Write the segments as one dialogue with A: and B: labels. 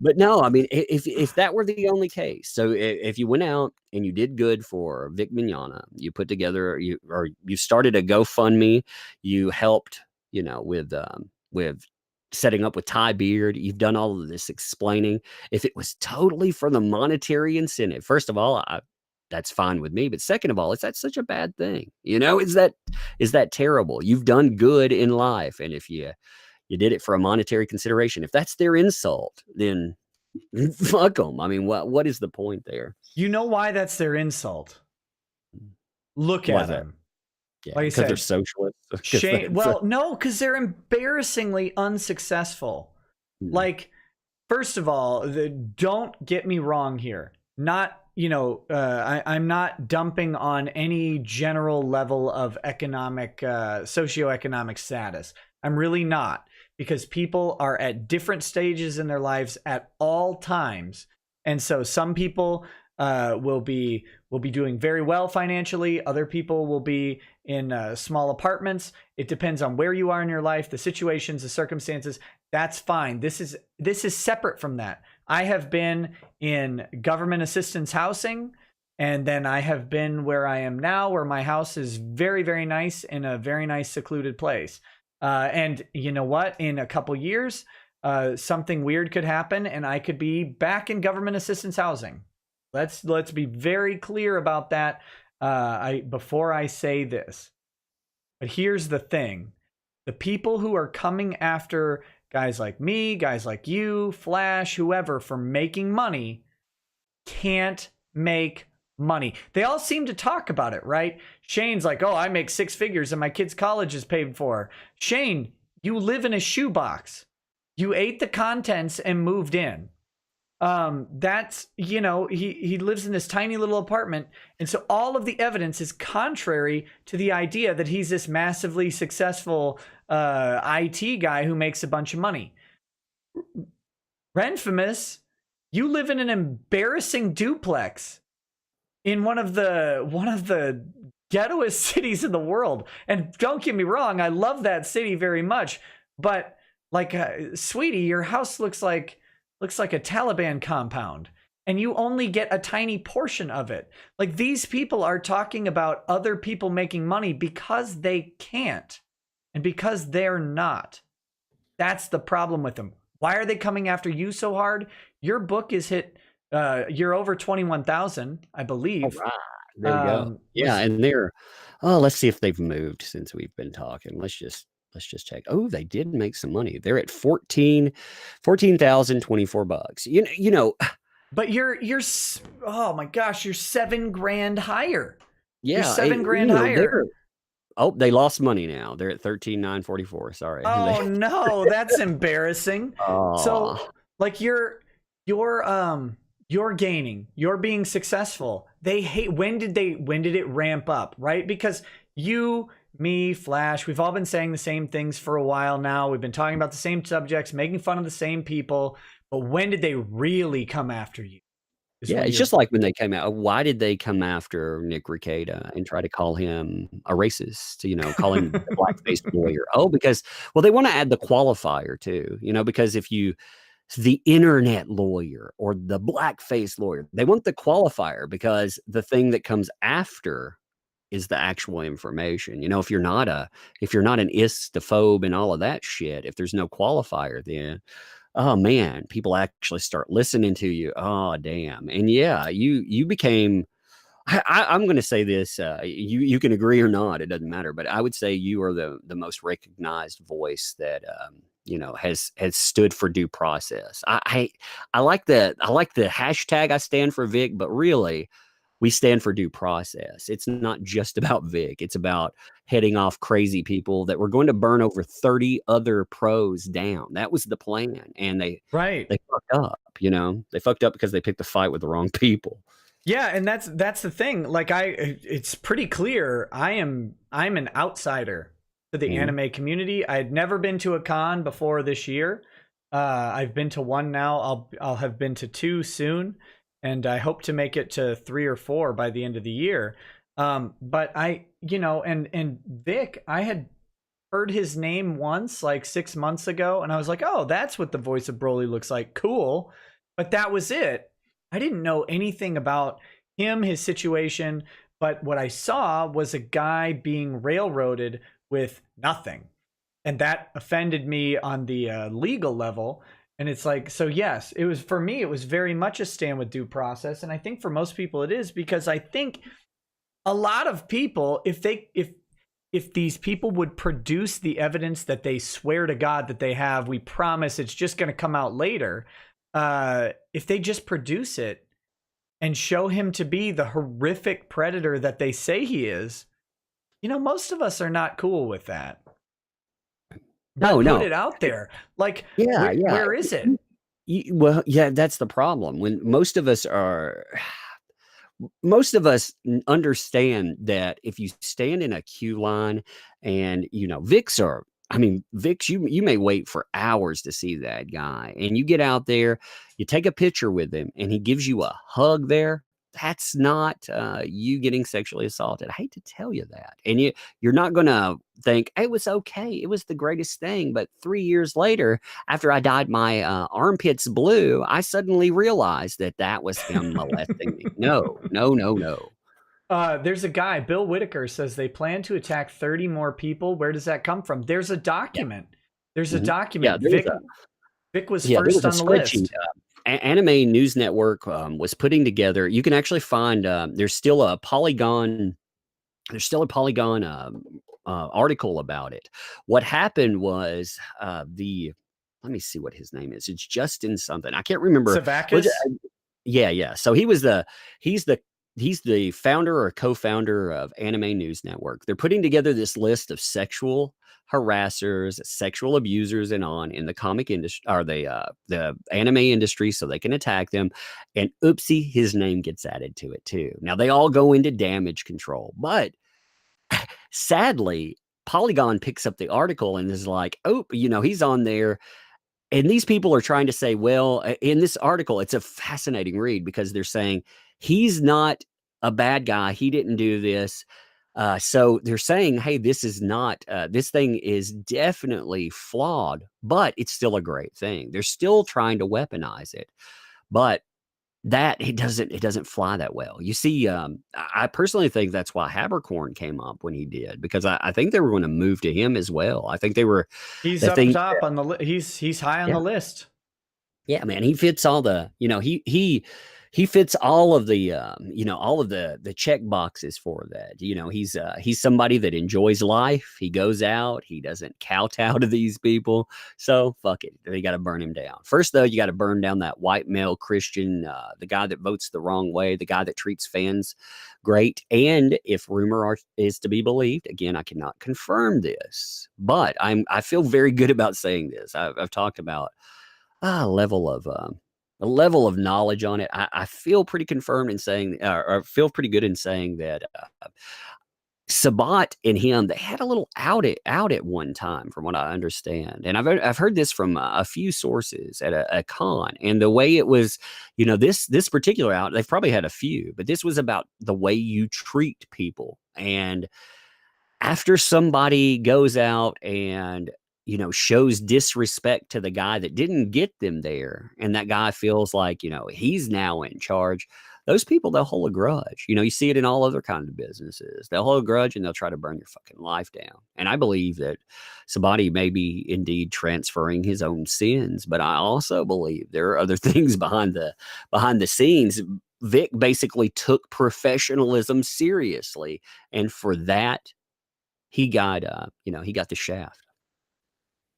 A: But no, I mean, if that were the only case, so if you went out and you did good for Vic Mignogna, you put together you started a GoFundMe, you helped, with setting up with Ty Beard, you've done all of this explaining. If it was totally for the monetary incentive, first of all, that's fine with me. But second of all, is that such a bad thing? Is that terrible? You've done good in life, and if you did it for a monetary consideration, if that's their insult, then fuck them. I mean, what is the point there?
B: You know why that's their insult? Look
A: Why
B: at
A: is that?
B: them.
A: Yeah,
B: Like I
A: because they're
B: said,
A: socialists.
B: well, no, because they're embarrassingly unsuccessful. Like, first of all, don't get me wrong here. Not, I'm not dumping on any general level of socioeconomic status. I'm really not, because people are at different stages in their lives at all times. And so some people will be doing very well financially. Other people will be in small apartments. It depends on where you are in your life, the situations, the circumstances. That's fine. This is separate from that. I have been in government assistance housing, and then I have been where I am now, where my house is very, very nice in a very nice secluded place. And you know what? In a couple years, something weird could happen, and I could be back in government assistance housing. Let's be very clear about that before I say this. But here's the thing. The people who are coming after guys like me, guys like you, Flash, whoever, for making money, can't make money. They all seem to talk about it, right? Shane's like, oh, I make 6 figures and my kid's college is paid for. Shane, you live in a shoebox. You ate the contents and moved in. That's, he lives in this tiny little apartment. And so all of the evidence is contrary to the idea that he's this massively successful IT guy who makes a bunch of money. Renfamous, you live in an embarrassing duplex in one of the ghettoest cities in the world. And don't get me wrong, I love that city very much. But like, sweetie, your house looks like a Taliban compound, and you only get a tiny portion of it. Like, these people are talking about other people making money because they can't and because they're not. That's the problem with them. Why are they coming after you so hard? Your book is hit, you're over 21,000, I believe.
A: All right. There we go. Yeah, and let's see if they've moved since we've been talking. Let's just check. Oh, they did make some money. They're at $14,024.
B: But you're oh my gosh, you're $7,000 higher.
A: Yeah,
B: you're $7,000 higher.
A: They lost money now. They're at 13,944. Sorry.
B: Oh no, that's embarrassing. So like you're gaining, you're being successful. They hate, when did it ramp up, right? Because you, me, Flash, we've all been saying the same things for a while now. We've been talking about the same subjects, making fun of the same people. But when did they really come after you?
A: Yeah, it's just like when they came out. Why did they come after Nick Rekieta and try to call him a racist? Call him the blackface lawyer. Oh, because they want to add the qualifier too. Because if the internet lawyer or the blackface lawyer, they want the qualifier because the thing that comes after is the actual information. If you're not an istophobe and all of that shit, if there's no qualifier, then oh man, people actually start listening to you. Oh damn. And yeah, you became, I'm going to say this, you can agree or not, it doesn't matter, but I would say you are the most recognized voice that has stood for due process. I like the hashtag I stand for Vic, but really we stand for due process. It's not just about Vic. It's about heading off crazy people that were going to burn over 30 other pros down. That was the plan. And they fucked up, they fucked up because they picked a fight with the wrong people.
B: Yeah. And that's the thing. Like it's pretty clear. I'm an outsider to the anime community. I had never been to a con before this year. I've been to one now. I'll have been to 2 soon. And I hope to make it to 3 or 4 by the end of the year. But and Vic, I had heard his name once, like 6 months ago, and I was like, oh, that's what the voice of Broly looks like. Cool. But that was it. I didn't know anything about him, his situation, but what I saw was a guy being railroaded with nothing. And that offended me on the legal level. And it's like, so yes, it was, for me, it was very much a stand with due process. And I think for most people it is, because I think a lot of people, if these people would produce the evidence that they swear to God that they have, we promise it's just going to come out later. If they just produce it and show him to be the horrific predator that they say he is, most of us are not cool with that. But
A: No.
B: put it out there. Like,
A: Yeah,
B: where is it?
A: Well, yeah, that's the problem. When most of us understand that if you stand in a queue line and, Vicks, you may wait for hours to see that guy, and you get out there, you take a picture with him, and he gives you a hug there. That's not you getting sexually assaulted. I hate to tell you that. And you're not going to think, "Hey, it was okay. It was the greatest thing." But 3 years later, after I dyed my armpits blue, I suddenly realized that was him molesting me. No, no, no, no.
B: There's a guy, Bill Whitaker, says they plan to attack 30 more people. Where does that come from? There's a document. There's a document. Vic was
A: there
B: first
A: was a
B: on the
A: spreadsheet.
B: list.
A: Anime News Network was putting together. You can actually find there's still a Polygon. There's still a Polygon article about it. What happened was let me see what his name is. It's Justin something. I can't remember.
B: Savakis?
A: Yeah. So he's the founder or co-founder of Anime News Network. They're putting together this list of sexual harassers, sexual abusers, and on in the comic industry, or the anime industry, so they can attack them. And oopsie, his name gets added to it too. Now they all go into damage control, but sadly, Polygon picks up the article and is like, oh, he's on there. And these people are trying to say, well, in this article, it's a fascinating read because they're saying he's not a bad guy. He didn't do this. So they're saying, hey, this is not, this thing is definitely flawed, but it's still a great thing. They're still trying to weaponize it, but that it doesn't fly that well. You see, I personally think that's why Habercorn came up when he did, because I think they were going to move to him as well. I think they were.
B: He's up top on the list. He's high on the list.
A: Yeah, man, he fits all the, he fits all of the, all of the check boxes for that. He's somebody that enjoys life. He goes out. He doesn't kowtow to these people. So fuck it. You got to burn him down. First, though, you got to burn down that white male Christian, the guy that votes the wrong way, the guy that treats fans great. And if rumor is to be believed, again, I cannot confirm this, but I feel very good about saying this. I've talked about a level of knowledge on it. I feel pretty confirmed in saying, or feel pretty good in saying that Sabat and him, they had a little out at one time, from what I understand. And I've heard this from a few sources at a con, and the way it was, this particular out, they've probably had a few, but this was about the way you treat people. And after somebody goes out and shows disrespect to the guy that didn't get them there, and that guy feels like he's now in charge, those people, they'll hold a grudge. You see it in all other kinds of businesses. They'll hold a grudge and they'll try to burn your fucking life down. And I believe that somebody may be indeed transferring his own sins, but I also believe there are other things behind the scenes. Vic basically took professionalism seriously, and for that he got the shaft.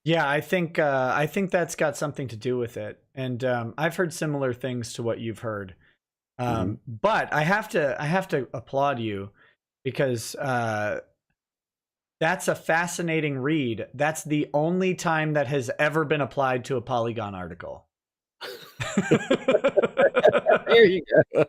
B: Yeah, I think that's got something to do with it, and I've heard similar things to what you've heard. But I have to applaud you, because that's a fascinating read. That's the only time that has ever been applied to a Polygon article.
A: There you go.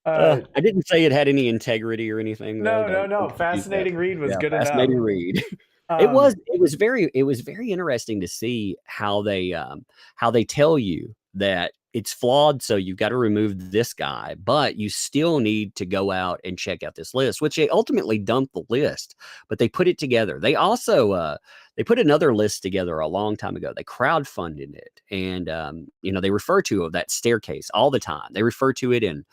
A: I didn't say it had any integrity or anything.
B: No. Fascinating read was good enough.
A: Fascinating read. It was very interesting to see how they tell you that it's flawed, so you've got to remove this guy, but you still need to go out and check out this list, which they ultimately dumped the list, but they put it together. They also they put another list together a long time ago. They crowdfunded it, and they refer to that staircase all the time. They refer to it in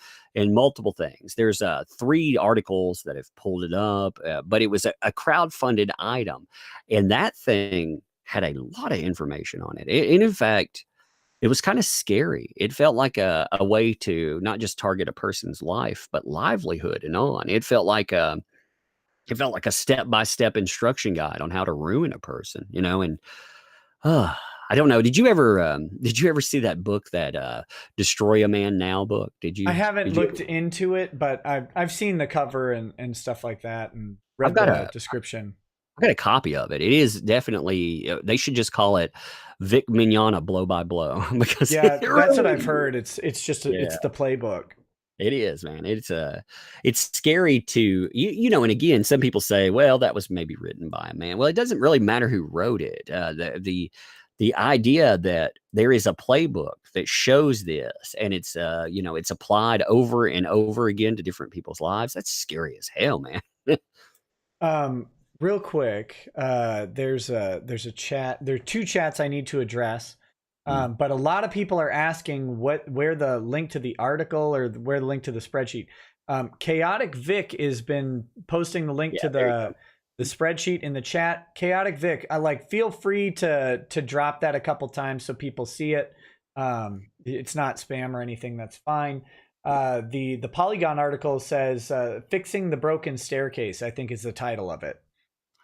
A: multiple things. There's 3 articles that have pulled it up, but it was a crowdfunded item, and that thing had a lot of information on it. And in fact, it was kind of scary. It felt like a way to not just target a person's life, but livelihood and on. It felt like a step-by-step instruction guide on how to ruin a person, and I don't know. Did you ever see that book, that Destroy a Man Now book?
B: I haven't
A: Did you
B: looked into it, but I've seen the cover and stuff like that, and
A: I've
B: read
A: got
B: the
A: a
B: description.
A: I got a copy of it. It is definitely they should just call it Vic Mignogna Blow by Blow because
B: Yeah,
A: it
B: that's what I've
A: really,
B: heard. It's just
A: yeah.
B: it's the playbook.
A: It is, man. It's scary to and again, some people say, well, that was maybe written by a man. Well, it doesn't really matter who wrote it. The idea that there is a playbook that shows this, and it's applied over and over again to different people's lives. That's scary as hell, man.
B: Um, Real quick, there's a chat. There are 2 chats I need to address. But a lot of people are asking where the link to the article or where the link to the spreadsheet. Chaotic Vic has been posting the link
A: Yeah,
B: to
A: there you go.
B: the spreadsheet in the chat. Chaotic Vic, feel free to drop that a couple times so people see it. It's not spam or anything. That's fine. The Polygon article says "Fixing the Broken Staircase," I think is the title of it.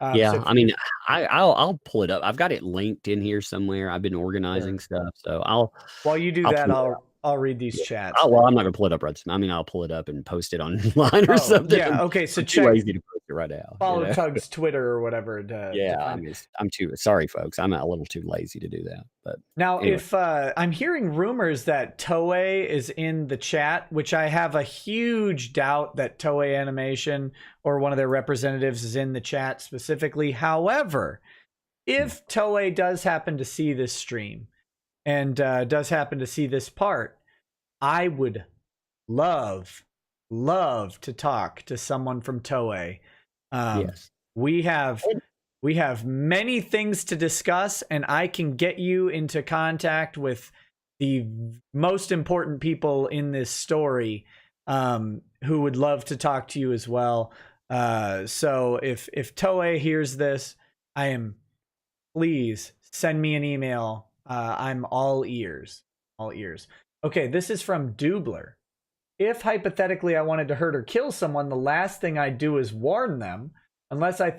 A: Yeah, I mean, I'll pull it up. I've got it linked in here somewhere. I've been organizing
B: Sure.
A: stuff, so I'll
B: While you do
A: I'll
B: that,
A: pull it up.
B: I'll read these
A: Yeah.
B: chats.
A: Oh, well, I'm not gonna pull it up right this. I mean, I'll pull it up and post it online or
B: Oh,
A: something.
B: yeah. Okay, so
A: I'm too
B: check
A: lazy to post it right now,
B: follow Tug's Twitter or whatever to
A: Yeah,
B: find it.
A: I'm too sorry, folks. I'm a little too lazy to do that. But
B: Now,
A: anyway,
B: if I'm hearing rumors that Toei is in the chat, which I have a huge doubt that Toei Animation or one of their representatives is in the chat specifically. However, if Toei does happen to see this stream and does happen to see this part, I would love to talk to someone from Toei.
A: yes.
B: We have many things to discuss, and I can get you into contact with the most important people in this story, who would love to talk to you as well. So if Toei hears this, please send me an email. I'm all ears. All ears. Okay, this is from Dubler. If hypothetically I wanted to hurt or kill someone, the last thing I'd do is warn them, unless I